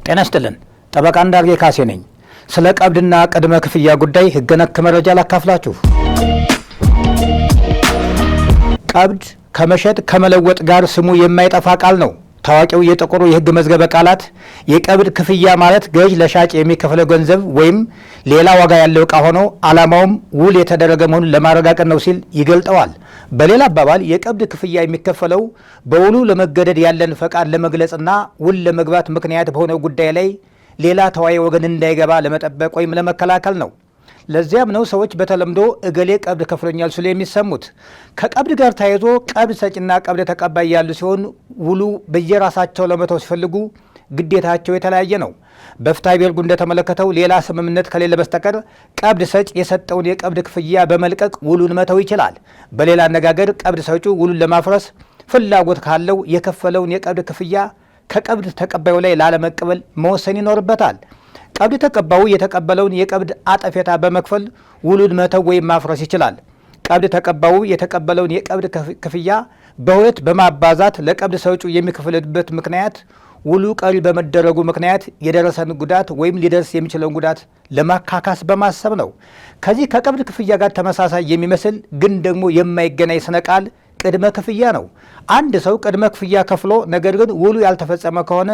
ጤና ይስጥልን። ጠበቃ እንዳርጌ ካሴ ነኝ። ስለ ቀብድና ቅድመ ክፍያ ጉዳይ ሕገ ነክ መረጃ ላካፍላችሁ። ቀብድ ከመሸጥ ከመለወጥ ጋር ስሙ የማይጠፋ ቃል ነው። ታዋቂው የጥቁሩ የሕግ መዝገበ ቃላት የቀብድ ክፍያ ማለት ገዥ ለሻጭ የሚከፍለው ገንዘብ ወይም ሌላ ዋጋ ያለው ዕቃ ሆኖ ዓላማውም ውል የተደረገ መሆኑን ለማረጋገጥ ነው ሲል ይገልጠዋል። በሌላ አባባል የቀብድ ክፍያ የሚከፈለው በውሉ ለመገደድ ያለን ፈቃድ ለመግለጽና ውል ለመግባት ምክንያት በሆነው ጉዳይ ላይ ሌላ ተዋይ ወገን እንዳይገባ ለመጠበቅ ወይም ለመከላከል ነው። ለዚያም ነው ሰዎች በተለምዶ እገሌ ቀብድ ከፍሎኛል ሲሉ የሚሰሙት። ከቀብድ ጋር ተያይዞ ቀብድ ሰጪና ቀብድ ተቀባይ ያሉ ሲሆን ውሉ በየራሳቸው ለመተው ሲፈልጉ ግዴታቸው የተለያየ ነው። በፍትሐ ብሔር ሕጉ እንደተመለከተው ሌላ ስምምነት ከሌለ በስተቀር ቀብድ ሰጭ የሰጠውን የቀብድ ክፍያ በመልቀቅ ውሉን መተው ይችላል። በሌላ አነጋገር ቀብድ ሰጪው ውሉን ለማፍረስ ፍላጎት ካለው የከፈለውን የቀብድ ክፍያ ከቀብድ ተቀባዩ ላይ ላለመቀበል መወሰን ይኖርበታል። ቀብድ ተቀባዩ የተቀበለውን የቀብድ አጠፌታ በመክፈል ውሉን መተው ወይም ማፍረስ ይችላል። ቀብድ ተቀባዩ የተቀበለውን የቀብድ ክፍያ በሁለት በማባዛት ለቀብድ ሰጪው የሚከፍልበት ምክንያት ውሉ ቀሪ በመደረጉ ምክንያት የደረሰን ጉዳት ወይም ሊደርስ የሚችለውን ጉዳት ለማካካስ በማሰብ ነው። ከዚህ ከቀብድ ክፍያ ጋር ተመሳሳይ የሚመስል ግን ደግሞ የማይገናኝ ስነ ቃል ቅድመ ክፍያ ነው። አንድ ሰው ቅድመ ክፍያ ከፍሎ ነገር ግን ውሉ ያልተፈጸመ ከሆነ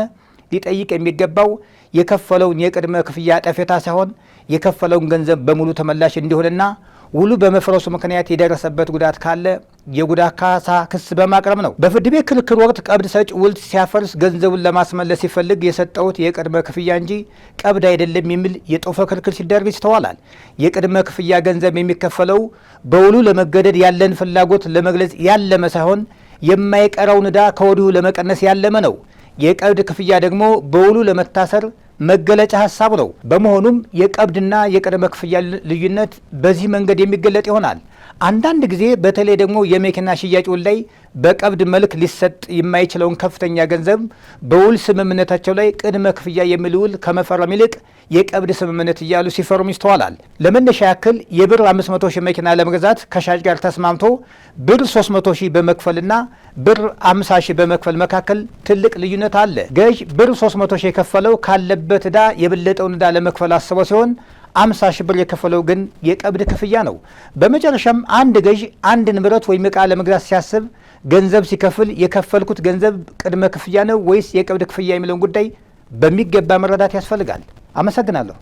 ሊጠይቅ የሚገባው የከፈለውን የቅድመ ክፍያ አጠፌታ ሳይሆን የከፈለውን ገንዘብ በሙሉ ተመላሽ እንዲሆንና ውሉ በመፍረሱ ምክንያት የደረሰበት ጉዳት ካለ የጉዳት ካሳ ክስ በማቅረብ ነው። በፍርድ ቤት ክርክር ወቅት ቀብድ ሰጭ ውል ሲያፈርስ ገንዘቡን ለማስመለስ ሲፈልግ የሰጠሁት የቅድመ ክፍያ እንጂ ቀብድ አይደለም የሚል የጦፈ ክርክር ሲደረግ ይስተዋላል። የቅድመ ክፍያ ገንዘብ የሚከፈለው በውሉ ለመገደድ ያለን ፍላጎት ለመግለጽ ያለመ ሳይሆን የማይቀረውን ዕዳ ከወዲሁ ለመቀነስ ያለመ ነው። የቀብድ ክፍያ ደግሞ በውሉ ለመታሰር መገለጫ ሀሳብ ነው። በመሆኑም የቀብድና የቅድመ ክፍያ ልዩነት በዚህ መንገድ የሚገለጥ ይሆናል። አንዳንድ ጊዜ በተለይ ደግሞ የመኪና ሽያጭ ውል ላይ በቀብድ መልክ ሊሰጥ የማይችለውን ከፍተኛ ገንዘብ በውል ስምምነታቸው ላይ ቅድመ ክፍያ የሚል ውል ከመፈረም ይልቅ የቀብድ ስምምነት እያሉ ሲፈርሙ ይስተዋላል። ለመነሻ ያክል የብር 500 ሺህ መኪና ለመግዛት ከሻጭ ጋር ተስማምቶ ብር 300 ሺህ በመክፈልና ብር 50 ሺህ በመክፈል መካከል ትልቅ ልዩነት አለ። ገዥ ብር 300 ሺህ የከፈለው ካለበት ዕዳ የበለጠውን ዕዳ ለመክፈል አስበው ሲሆን 50 ሺህ ብር የከፈለው ግን የቀብድ ክፍያ ነው። በመጨረሻም አንድ ገዥ አንድ ንብረት ወይም ዕቃ ለመግዛት ሲያስብ ገንዘብ ሲከፍል የከፈልኩት ገንዘብ ቅድመ ክፍያ ነው ወይስ የቀብድ ክፍያ የሚለውን ጉዳይ በሚገባ መረዳት ያስፈልጋል። አመሰግናለሁ።